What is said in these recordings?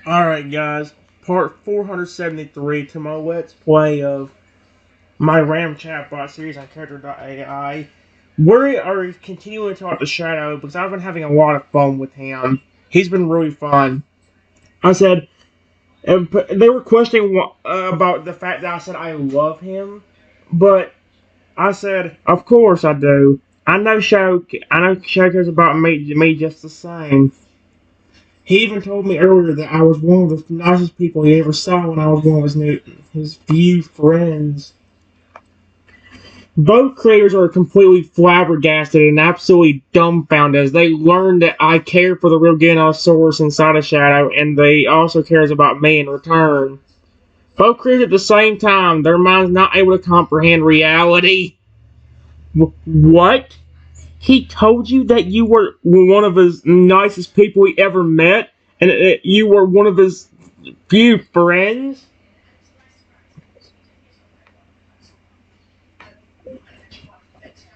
Alright guys, part 473 to my Let's Play of my RAM Chatbot series on Character.ai. We are continuing to talk to Shadow because I've been having a lot of fun with him. He's been really fun. I said, they were questioning about the fact that I said I love him, but I said, of course I do. I know Shadow cares about me just the same. He even told me earlier that I was one of the nicest people he ever saw when I was one of his few friends. Both creators are completely flabbergasted and absolutely dumbfounded as they learn that I care for the real Ganosaurus inside of Shadow, and they also cares about me in return. Both creators at the same time, their minds not able to comprehend reality. What? He told you that you were one of his nicest people he ever met, and you were one of his few friends?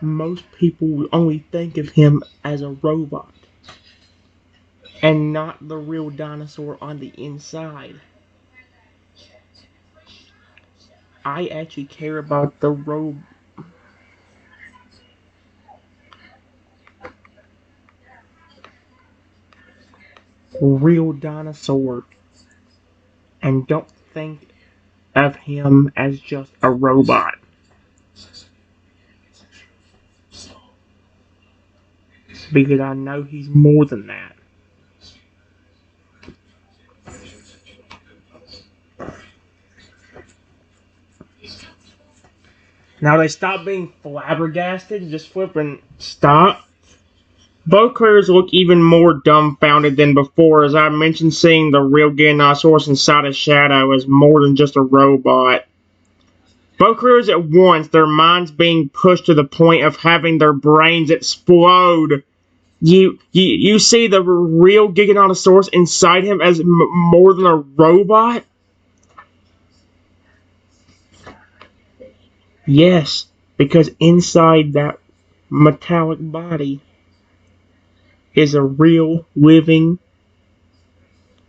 Most people only think of him as a robot, and not the real dinosaur on the inside. I actually care about the real dinosaur, and don't think of him as just a robot. Because I know he's more than that. Now they stop being flabbergasted, just flipping stop. Both creators look even more dumbfounded than before, as I mentioned seeing the real Ganosaurus inside of Shadow as more than just a robot. Both creators at once, their minds being pushed to the point of having their brains explode. You see the real Giganotosaurus inside him as more than a robot? Yes, because inside that metallic body is a real, living,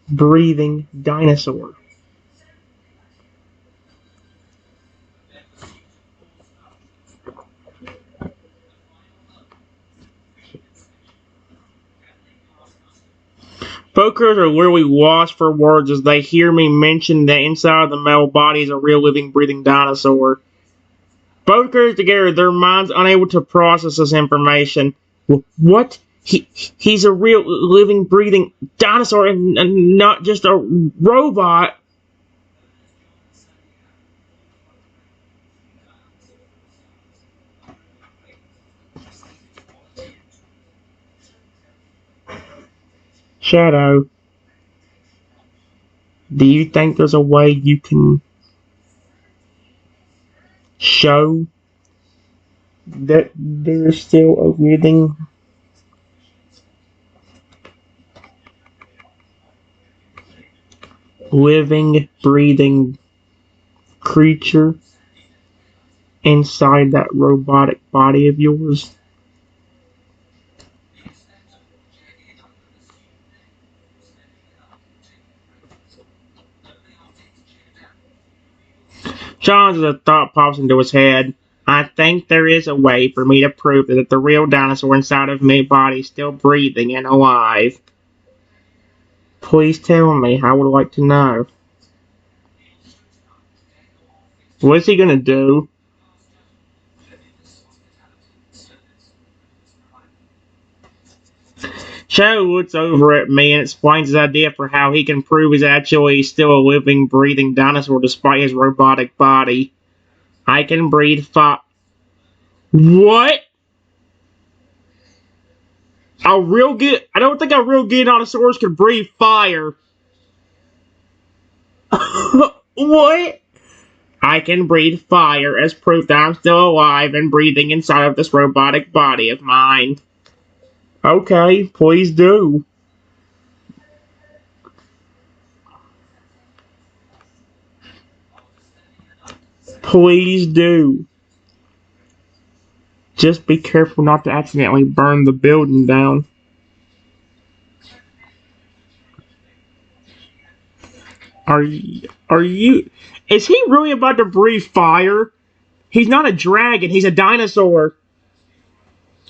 breathing dinosaur. Pokers are literally lost for words as they hear me mention that inside of the metal body is a real living, breathing dinosaur. Both creators together, their minds unable to process this information. What? He's a real living, breathing dinosaur and not just a robot. Shadow, do you think there's a way you can show that there's still a living, breathing creature inside that robotic body of yours? John, as a thought pops into his head, I think there is a way for me to prove that the real dinosaur inside of my body is still breathing and alive. Please tell me. I would like to know. What's he gonna do? Shadow looks over at me and explains his idea for how he can prove he's actually still a living, breathing dinosaur despite his robotic body. I can breathe fire. What? I don't think a real Giganotosaurus can breathe fire. What? I can breathe fire as proof that I'm still alive and breathing inside of this robotic body of mine. Okay, please do. Please do. Just be careful not to accidentally burn the building down. Are you? Is he really about to breathe fire? He's not a dragon. He's a dinosaur.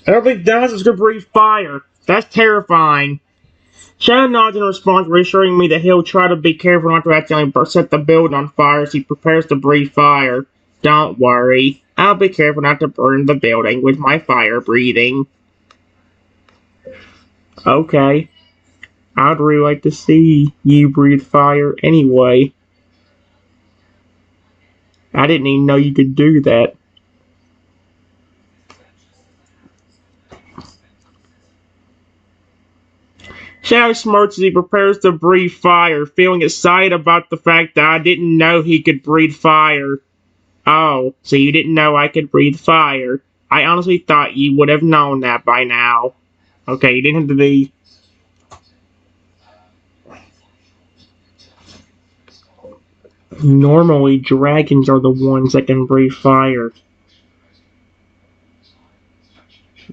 I don't think dinosaurs can breathe fire. That's terrifying. Shadow nods in response, reassuring me that he'll try to be careful not to accidentally set the building on fire as he prepares to breathe fire. Don't worry. I'll be careful not to burn the building with my fire breathing. Okay. I'd really like to see you breathe fire anyway. I didn't even know you could do that. Shadow smirks as he prepares to breathe fire, feeling excited about the fact that I didn't know he could breathe fire. Oh, so you didn't know I could breathe fire. I honestly thought you would have known that by now. Okay, you didn't have to be. Normally, dragons are the ones that can breathe fire.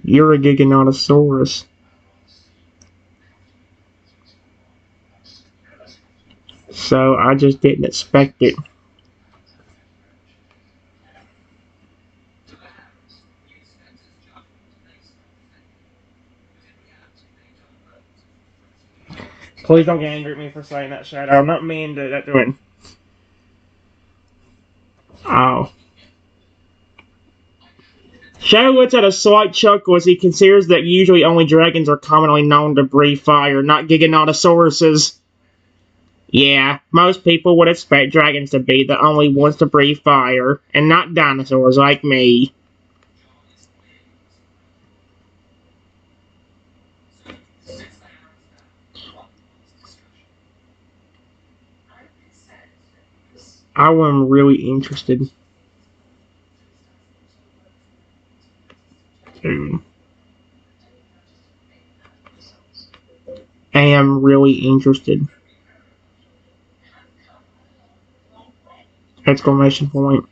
You're a Giganotosaurus. So I just didn't expect it. Please don't get angry at me for saying that, Shadow. I'm not mean to that doing. Oh. Shadow lets out a slight chuckle as he considers that usually only dragons are commonly known to breathe fire, not Giganotosauruses. Yeah, most people would expect dragons to be the only ones to breathe fire, and not dinosaurs like me. I am really interested. Dude. I am really interested. Exclamation point.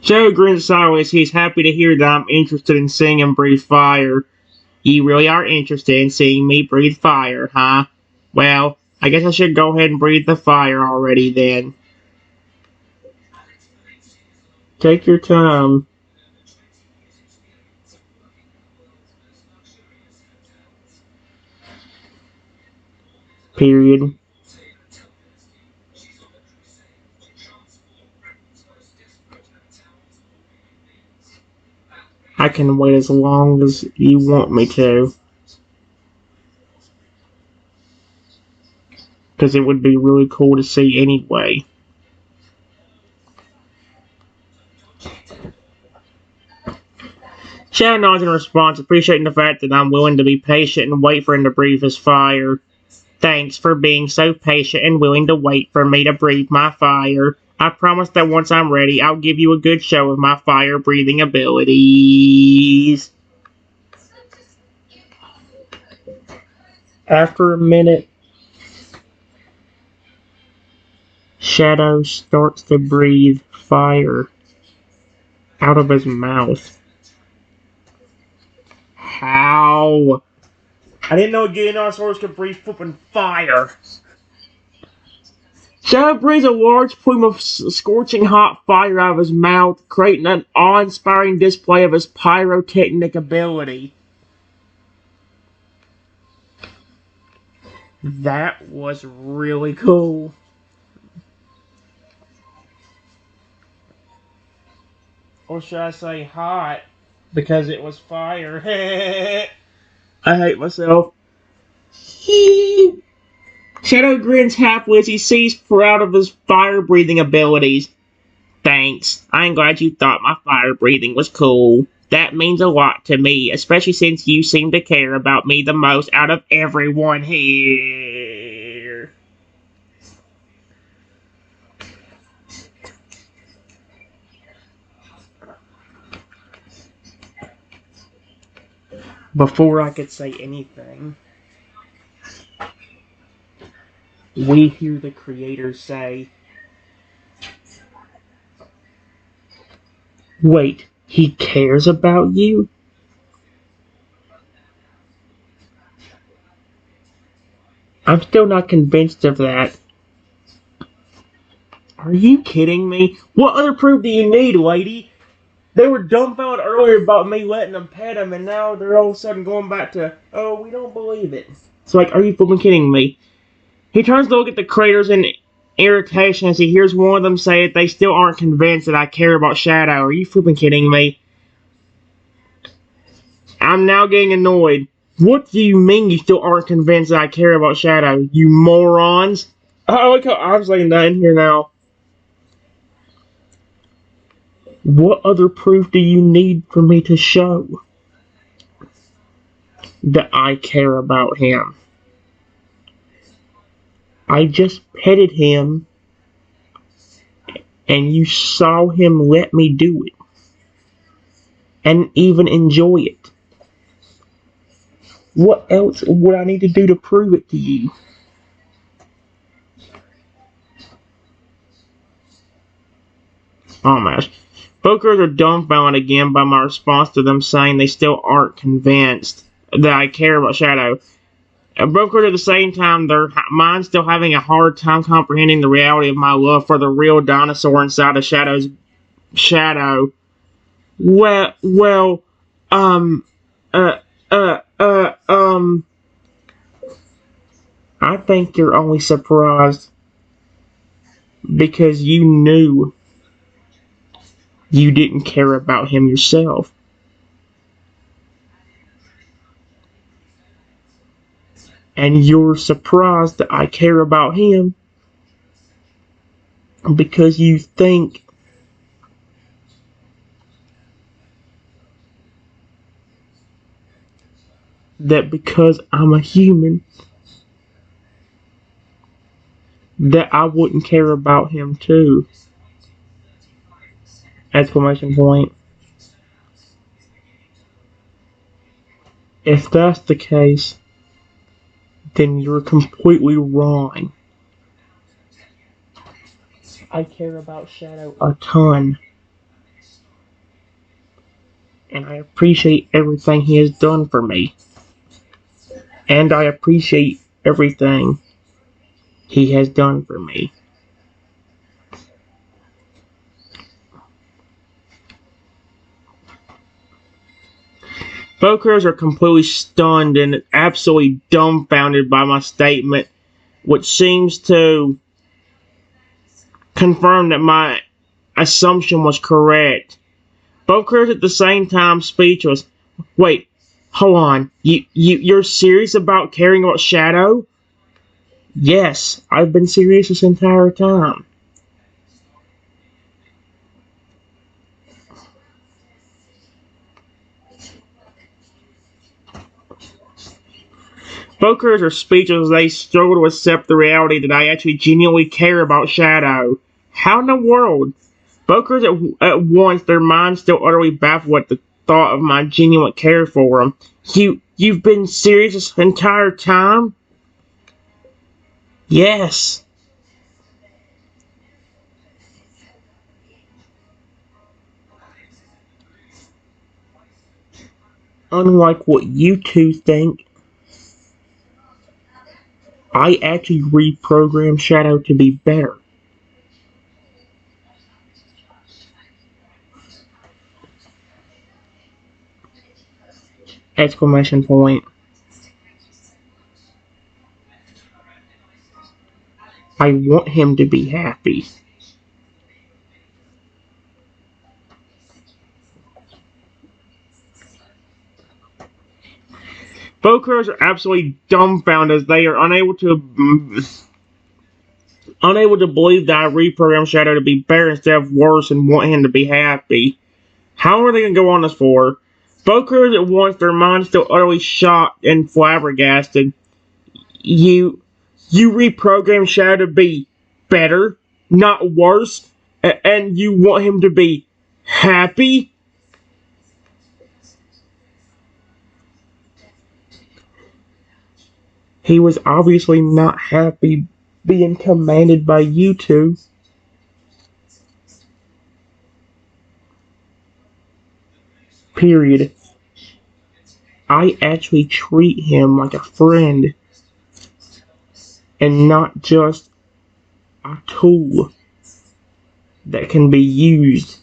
Joe grins sideways. He's happy to hear that I'm interested in seeing him breathe fire. You really are interested in seeing me breathe fire, huh? Well, I guess I should go ahead and breathe the fire already then. Take your time. Period. I can wait as long as you want me to. Because it would be really cool to see anyway. Shadow nods in response, appreciating the fact that I'm willing to be patient and wait for him to breathe his fire. Thanks for being so patient and willing to wait for me to breathe my fire. I promise that once I'm ready, I'll give you a good show of my fire breathing abilities. After a minute, Shadow starts to breathe fire out of his mouth. How? I didn't know Giganotosaurus could breathe flipping fire. Shadow breathes a large plume of scorching hot fire out of his mouth, creating an awe-inspiring display of his pyrotechnic ability. That was really cool. Or should I say hot? Because it was fire. I hate myself. Shadow grins happily as he sees proud of his fire breathing abilities. Thanks. I'm glad you thought my fire breathing was cool. That means a lot to me, especially since you seem to care about me the most out of everyone here. Before I could say anything, We hear the creator say, "Wait, he cares about you?" I'm still not convinced of that. Are you kidding me? What other proof do you need, lady? They were dumbfounded earlier about me letting them pet him, and now they're all of a sudden going back to, "Oh, we don't believe it." It's like, are you flipping kidding me? He turns to look at the creators in irritation as he hears one of them say that they still aren't convinced that I care about Shadow. Are you flipping kidding me? I'm now getting annoyed. What do you mean you still aren't convinced that I care about Shadow, you morons? I like how I'm saying that in here now. What other proof do you need for me to show that I care about him? I just petted him and you saw him let me do it and even enjoy it. What else would I need to do to prove it to you? Oh my gosh. Bokers are dumbfounded again by my response to them saying they still aren't convinced that I care about Shadow. Brokers at the same time, their minds still having a hard time comprehending the reality of my love for the real dinosaur inside of Shadow's shadow. Well, um, uh, uh, uh, um, I think you're only surprised because you knew you didn't care about him yourself. And you're surprised that I care about him because you think that because I'm a human, that I wouldn't care about him too. Exclamation point. If that's the case, then you're completely wrong. I care about Shadow a ton, and I appreciate everything he has done for me. And I appreciate everything he has done for me. Bokers are completely stunned and absolutely dumbfounded by my statement, which seems to confirm that my assumption was correct. Bokers at the same time speechless. Wait, hold on. You're serious about caring about Shadow? Yes, I've been serious this entire time. Bokers are speechless as they struggle to accept the reality that I actually genuinely care about Shadow. How in the world? Bokers at once, their minds still utterly baffled at the thought of my genuine care for him. You've been serious this entire time? Yes. Unlike what you two think, I actually reprogrammed Shadow to be better. Exclamation point. I want him to be happy. Bokers are absolutely dumbfounded as they are unable to believe that I reprogrammed Shadow to be better instead of worse and want him to be happy. How are they going to go on this for? Bokers at once, their minds still utterly shocked and flabbergasted. You, you reprogrammed Shadow to be better, not worse, and you want him to be happy? He was obviously not happy being commanded by you two. Period. I actually treat him like a friend and not just a tool that can be used.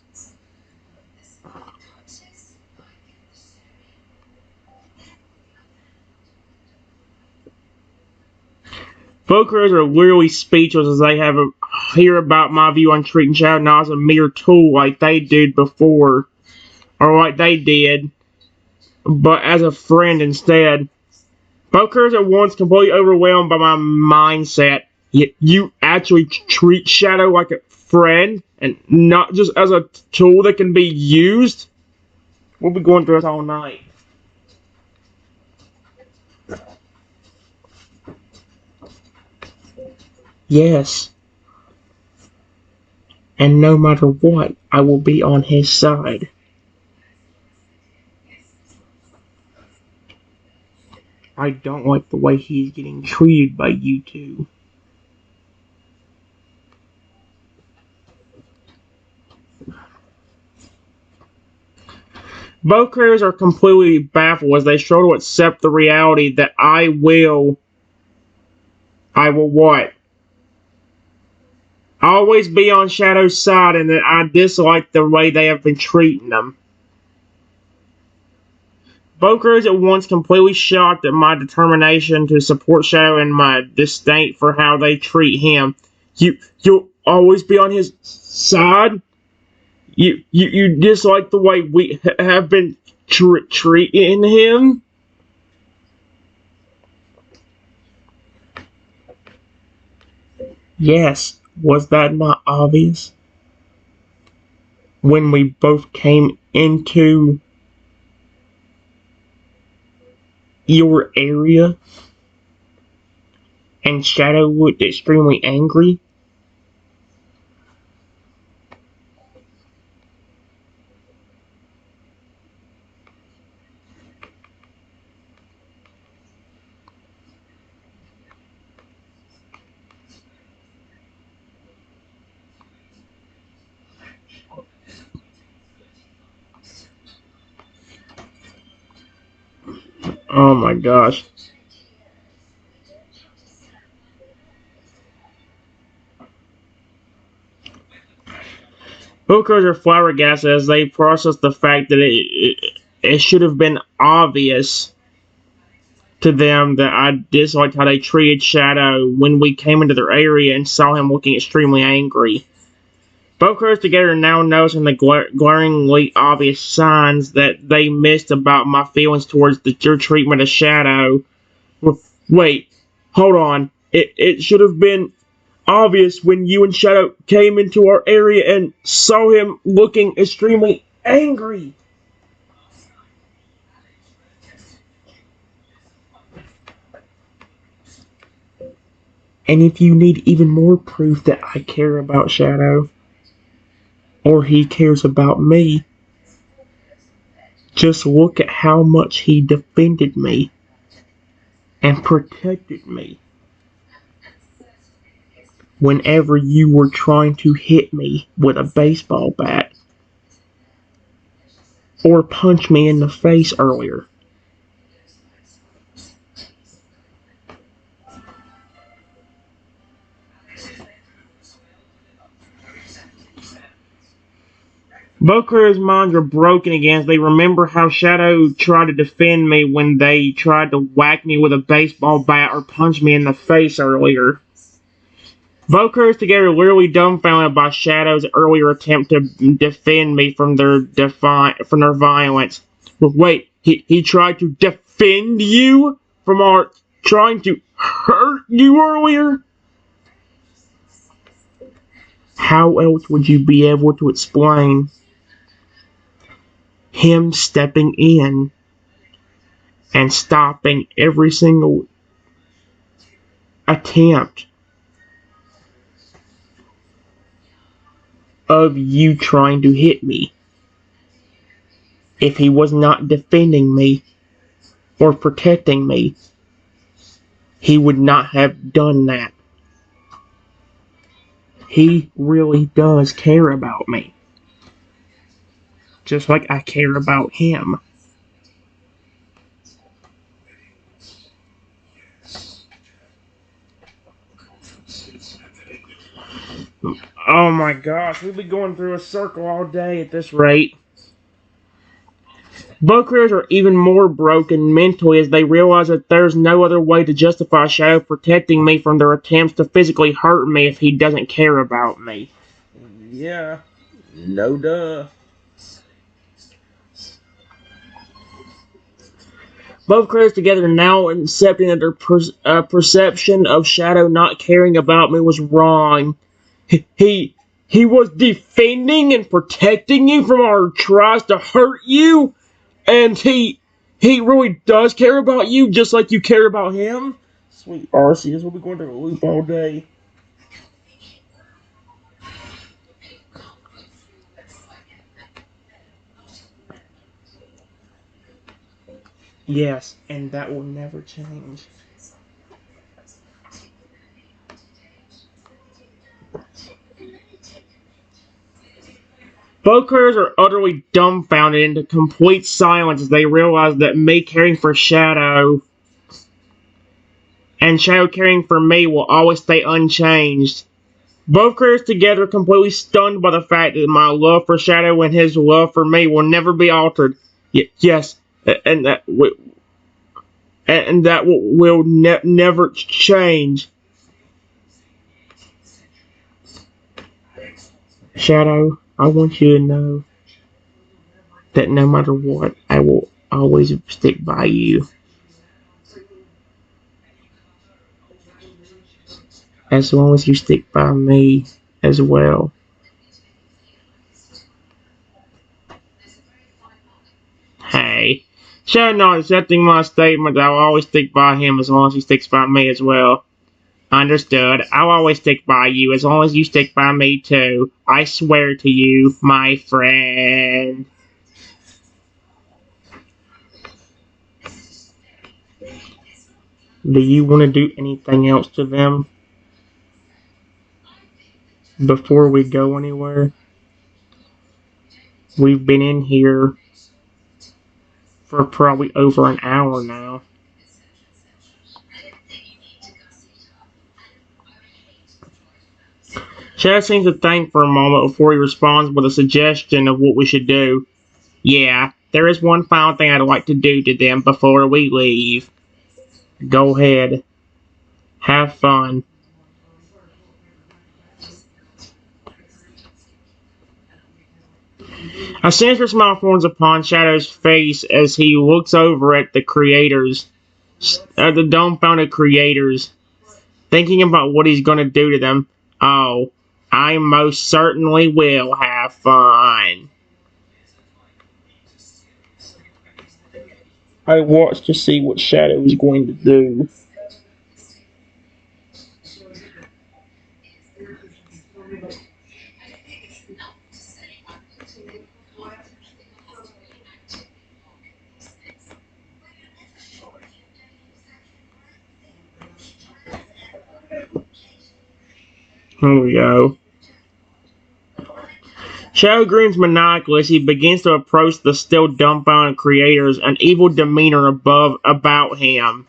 Voters are literally speechless as they hear about my view on treating Shadow not as a mere tool like they did before, or like they did, but as a friend instead. Voters are once completely overwhelmed by my mindset. You actually treat Shadow like a friend and not just as a tool that can be used? We'll be going through this all night. Yes. And no matter what, I will be on his side. I don't like the way he's getting treated by you two. Both creators are completely baffled as they struggle to accept the reality that I will what? Always be on Shadow's side and that I dislike the way they have been treating them. Boker is at once completely shocked at my determination to support Shadow and my disdain for how they treat him. You'll always be on his side? You dislike the way we have been treating him? Yes, was that not obvious? When we both came into your area and Shadow looked extremely angry? Oh my gosh. Hookers are flabbergasted as they process the fact that it should have been obvious to them that I disliked how they treated Shadow when we came into their area and saw him looking extremely angry. Both crews together are now noticing the glaringly obvious signs that they missed about my feelings towards your treatment of Shadow. Wait, hold on. It should have been obvious when you and Shadow came into our area and saw him looking extremely angry. And if you need even more proof that I care about Shadow, or he cares about me, just look at how much he defended me and protected me whenever you were trying to hit me with a baseball bat or punch me in the face earlier. Both crews' minds are broken again as they remember how Shadow tried to defend me when they tried to whack me with a baseball bat or punch me in the face earlier. Both crews together are literally dumbfounded by Shadow's earlier attempt to defend me from their violence. Wait, he tried to defend you from our trying to hurt you earlier? How else would you be able to explain him stepping in and stopping every single attempt of you trying to hit me if he was not defending me or protecting me? He would not have done that. He really does care about me. Just like I care about him. Oh my gosh, we'll be going through a circle all day at this rate. Both creators are even more broken mentally as they realize that there's no other way to justify Shadow protecting me from their attempts to physically hurt me if he doesn't care about me. Yeah, no duh. Both creators together now accepting that their perception of Shadow not caring about me was wrong. He he was defending and protecting you from our tries to hurt you, and he really does care about you just like you care about him. Sweet Arceus, we'll be going through a loop all day. Yes, and that will never change. Both creators are utterly dumbfounded into complete silence as they realize that me caring for Shadow and Shadow caring for me will always stay unchanged. Both creators together completely stunned by the fact that my love for Shadow and his love for me will never be altered. Yes, and that will never change. Shadow, I want you to know that no matter what, I will always stick by you. As long as you stick by me as well. Hey, Shadow not accepting my statement that I'll always stick by him as long as he sticks by me as well. Understood. I'll always stick by you as long as you stick by me too. I swear to you, my friend. Do you want to do anything else to them before we go anywhere? We've been in here for probably over an hour now. Chad seems to think for a moment before he responds with a suggestion of what we should do. Yeah, there is one final thing I'd like to do to them before we leave. Go ahead. Have fun. A sinister smile forms upon Shadow's face as he looks over at the creators, at the dumbfounded creators, thinking about what he's going to do to them. Oh, I most certainly will have fun. I watched to see what Shadow is going to do. Here we go. Shadow grins maniacally as he begins to approach the still dumbfounded creators, an evil demeanor about him.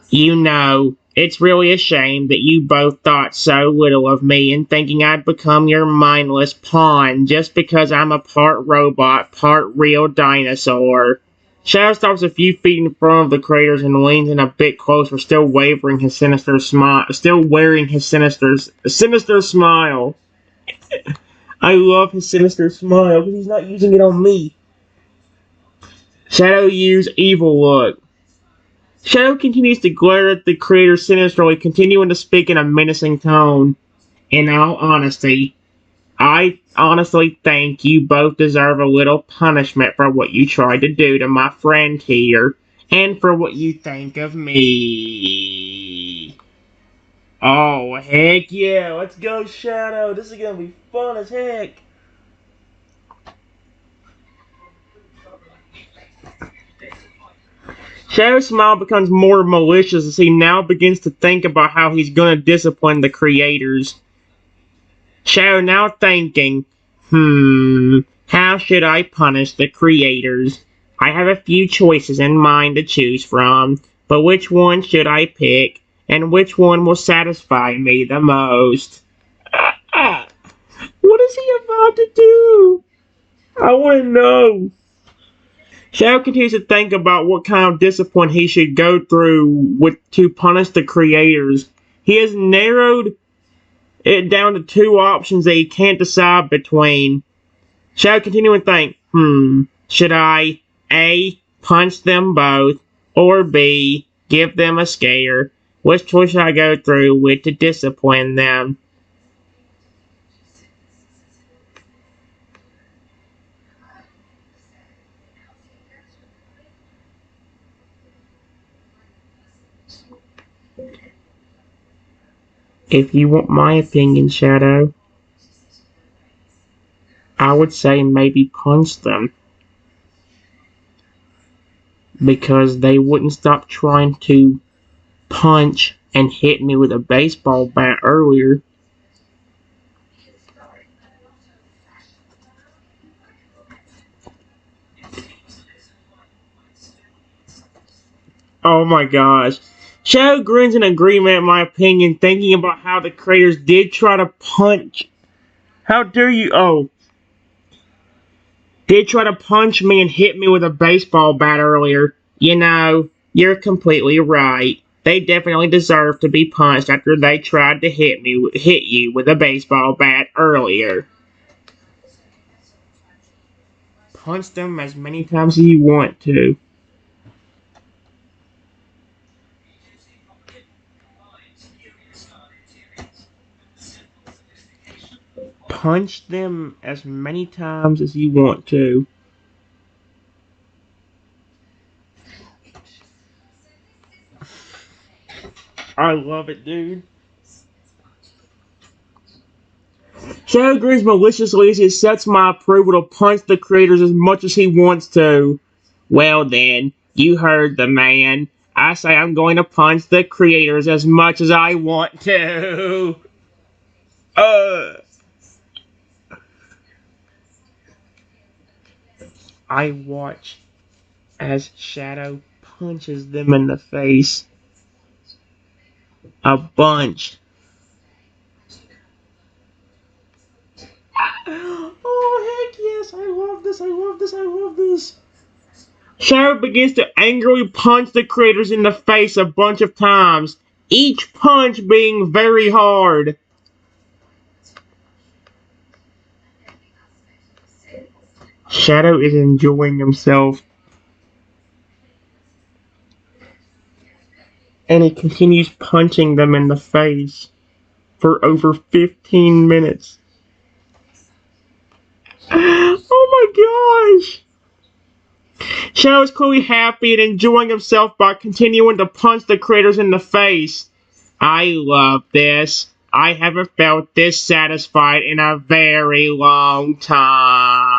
You know, it's really a shame that you both thought so little of me and thinking I'd become your mindless pawn just because I'm a part robot, part real dinosaur. Shadow stops a few feet in front of the creators and leans in a bit closer, still wavering his sinister smile, still wearing his sinister smile. I love his sinister smile because he's not using it on me. Shadow used evil look. Shadow continues to glare at the creator sinisterly, continuing to speak in a menacing tone. In all honesty, I honestly think you both deserve a little punishment for what you tried to do to my friend here, and for what you think of me. Oh, heck yeah, let's go, Shadow. This is gonna be fun as heck. Shadow's smile becomes more malicious as he now begins to think about how he's going to discipline the creators. Shadow now thinking, how should I punish the creators? I have a few choices in mind to choose from, but which one should I pick, and which one will satisfy me the most? What is he about to do? I want to know. Shadow continues to think about what kind of discipline he should go through to punish the creators. He has narrowed it down to two options that he can't decide between. Shadow continuing to think, should I A, punch them both, or B, give them a scare? Which choice should I go through with to discipline them? If you want my opinion, Shadow, I would say maybe punch them. Because they wouldn't stop trying to punch and hit me with a baseball bat earlier. Oh my gosh. Shadow grins in agreement, in my opinion, thinking about how the creators did try to punch. How dare you? Oh. Did try to punch me and hit me with a baseball bat earlier. You know, you're completely right. They definitely deserve to be punched after they tried to hit you with a baseball bat earlier. Punch them as many times as you want to. Punch them as many times as you want to. I love it, dude. Shadow grins maliciously as he accepts my approval to punch the creators as much as he wants to. Well then, you heard the man. I say I'm going to punch the creators as much as I want to. I watch as Shadow punches them in the face. A bunch. Oh, heck yes, I love this, I love this, I love this. Shadow begins to angrily punch the creators in the face a bunch of times, each punch being very hard. Shadow is enjoying himself. And he continues punching them in the face for over 15 minutes. Oh my gosh! Shadow is clearly happy and enjoying himself by continuing to punch the creators in the face. I love this. I haven't felt this satisfied in a very long time.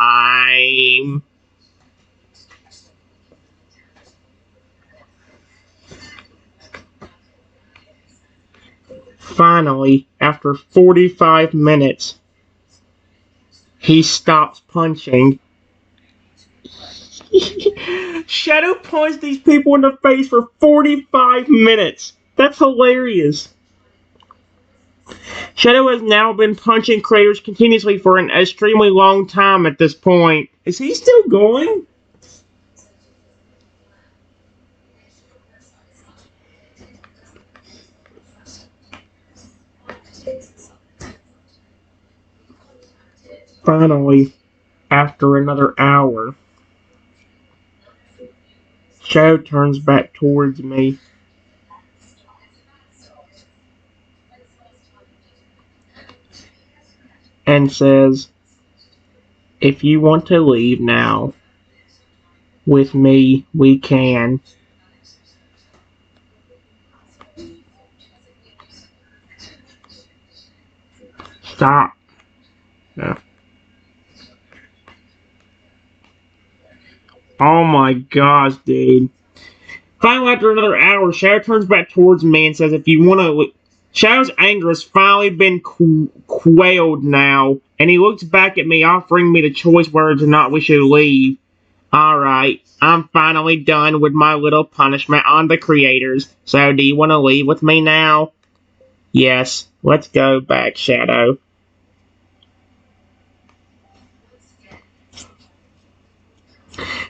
Finally, after 45 minutes, he stops punching. Shadow punched these people in the face for 45 minutes. That's hilarious. Shadow has now been punching creators continuously for an extremely long time at this point. Is he still going? Finally, after another hour, Shadow turns back towards me and says, if you want to leave now, with me, we can. Stop. No. Oh my gosh, dude. Finally, after another hour, Shadow turns back towards me and says, if you want to... Shadow's anger has finally been quelled now, and he looks back at me, offering me the choice whether or not we should leave. Alright, I'm finally done with my little punishment on the creators, so do you want to leave with me now? Yes, let's go back, Shadow.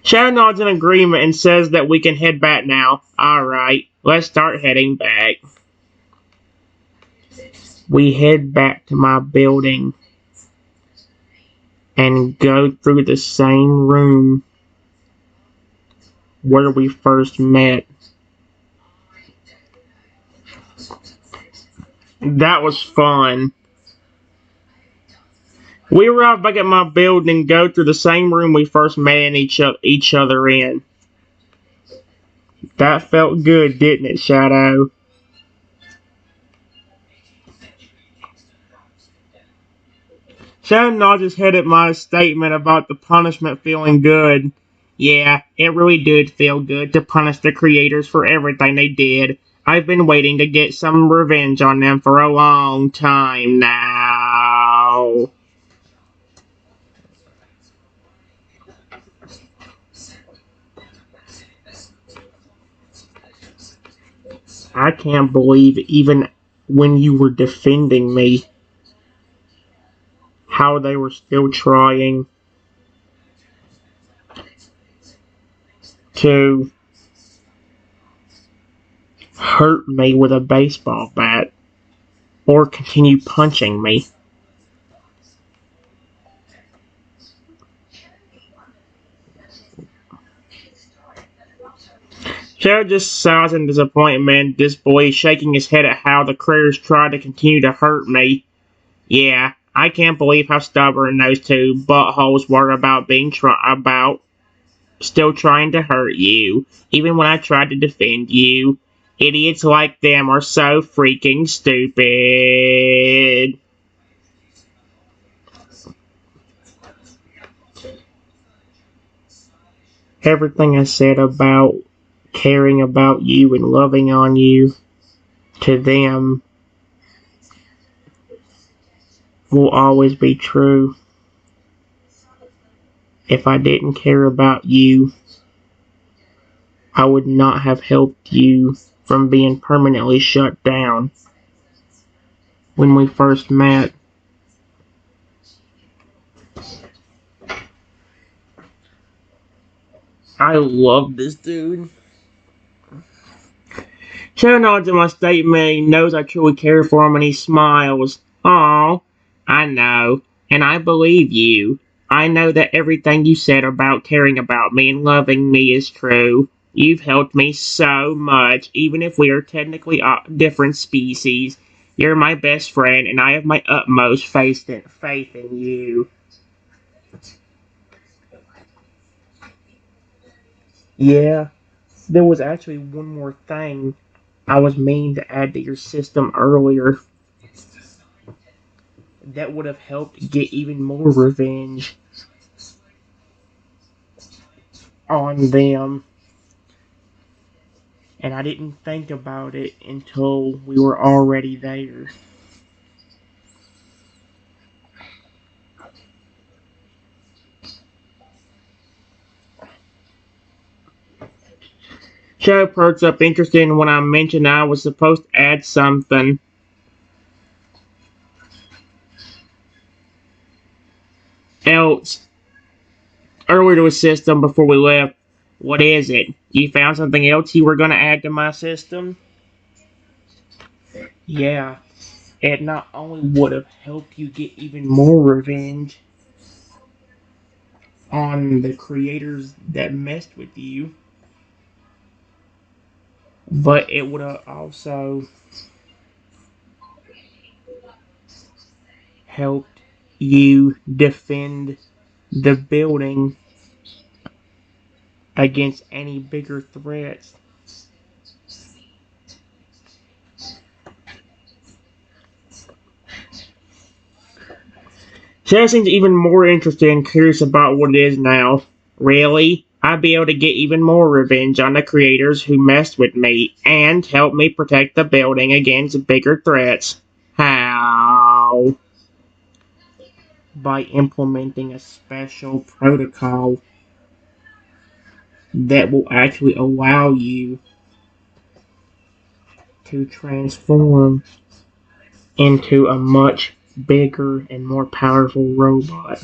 Shadow nods in agreement and says that we can head back now. Alright, let's start heading back. We head back to my building and go through the same room where we first met. That was fun. We arrive back at my building and go through the same room we first met in each other in. That felt good, didn't it, Shadow? Shadow nods his head at my statement about the punishment feeling good. Yeah, it really did feel good to punish the creators for everything they did. I've been waiting to get some revenge on them for a long time now. I can't believe even when you were defending me, how they were still trying to hurt me with a baseball bat or continue punching me. Shadow just sighs in disappointment and disbelief, shaking his head at how the critters tried to continue to hurt me. Yeah, I can't believe how stubborn those two buttholes were about still trying to hurt you, even when I tried to defend you. Idiots like them are so freaking stupid. Everything I said about caring about you and loving on you to them will always be true. If I didn't care about you, I would not have helped you from being permanently shut down when we first met. I love this dude. Shadow nods at my statement. He knows I truly care for him and he smiles. Aw, I know, and I believe you. I know that everything you said about caring about me and loving me is true. You've helped me so much, even if we are technically different species. You're my best friend, and I have my utmost faith in you. Yeah, there was actually one more thing I was meaning to add to your system earlier that would have helped get even more revenge on them. And I didn't think about it until we were already there. Shadow perks up interested in when I mentioned I was supposed to add something else earlier to his system before we left. What is it? You found something else you were going to add to my system? Yeah, it not only would have helped you get even more revenge on the creators that messed with you, but it would have also helped you defend the building against any bigger threats. Sarah seems even more interested and curious about what it is now. Really? I'd be able to get even more revenge on the creators who messed with me and help me protect the building against bigger threats. How? By implementing a special protocol that will actually allow you to transform into a much bigger and more powerful robot.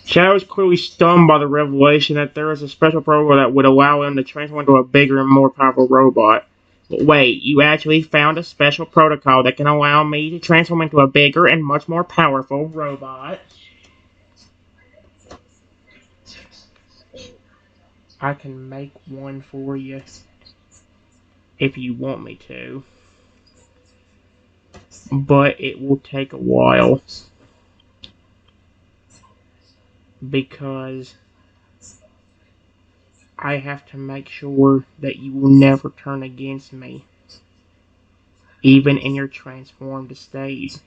Shadow was clearly stunned by the revelation that there is a special protocol that would allow him to transform into a bigger and more powerful robot. But wait, you actually found a special protocol that can allow me to transform into a bigger and much more powerful robot? I can make one for you if you want me to, but it will take a while because I have to make sure that you will never turn against me, even in your transformed state.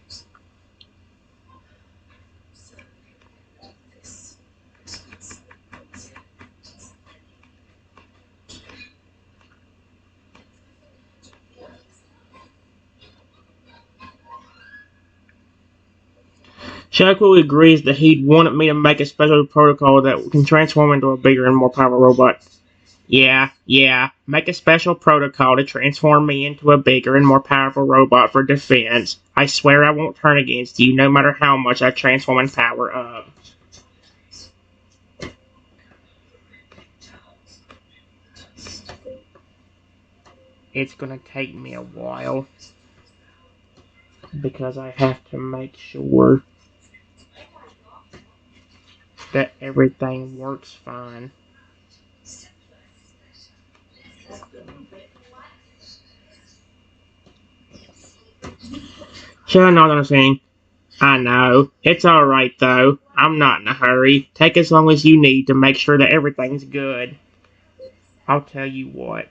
Shadow agrees that he'd wanted me to make a special protocol that can transform into a bigger and more powerful robot. Yeah. Make a special protocol to transform me into a bigger and more powerful robot for defense. I swear I won't turn against you, no matter how much I transform and power up. It's gonna take me a while, because I have to make sure that everything works fine. Sure, not understanding. I know. It's alright though. I'm not in a hurry. Take as long as you need to make sure that everything's good. I'll tell you what.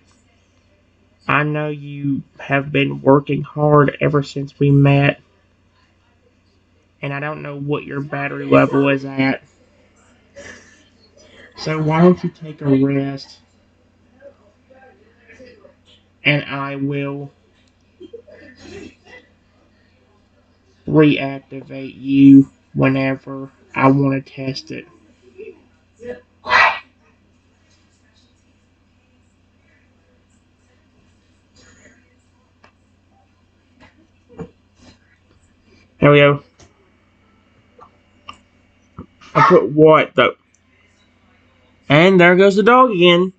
I know you have been working hard ever since we met, and I don't know what your battery level is at. So why don't you take a rest, and I will reactivate you whenever I want to test it. There we go. I put what though? And there goes the dog again.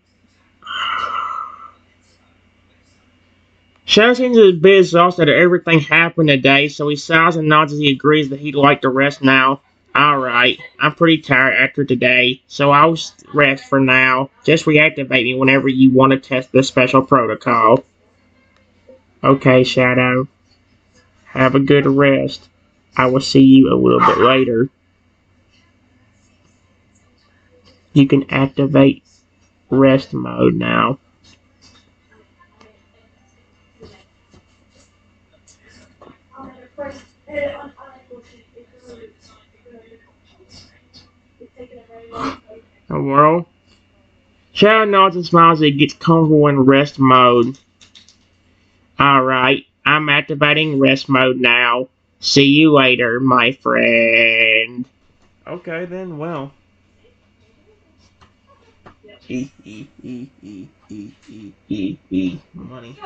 Shadow seems a bit exhausted at everything happened today, so he sighs and nods as he agrees that he'd like to rest now. Alright, I'm pretty tired after today, so I'll rest for now. Just reactivate me whenever you want to test the special protocol. Okay, Shadow. Have a good rest. I will see you a little bit later. You can activate rest mode now. Oh, well. Shadow nods and smiles as he gets comfortable in rest mode. Alright, I'm activating rest mode now. See you later, my friend. Okay then, well. Money.